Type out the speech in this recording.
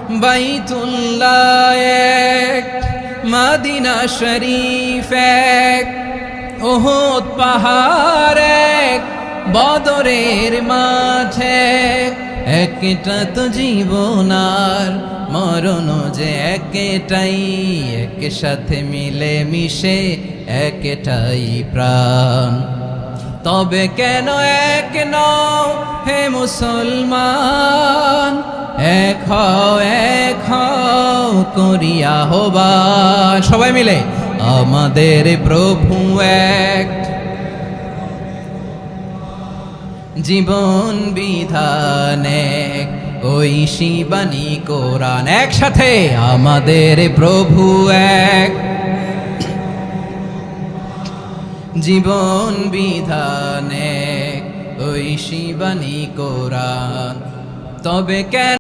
বাইতুল্লাহ এক, মদিনা শরীফ এক, উহুদ পাহাড় এক, বদরের মাঝে একটা তো জীবন আর মরণ যে একটাই, একসাথে মিলে মিশে একটাই প্রাণ। তবে কেন এক নও হে মুসলমান, এক হও করিয়া আহ্বান। সবাই মিলে আমাদের প্রভু এক, জীবন বিধান এক, ঐশী বাণী কোরআন। একসাথে আমাদের প্রভু এক, জীবন বিধান এক, ঐশী বাণী কোরআন। তবে কেন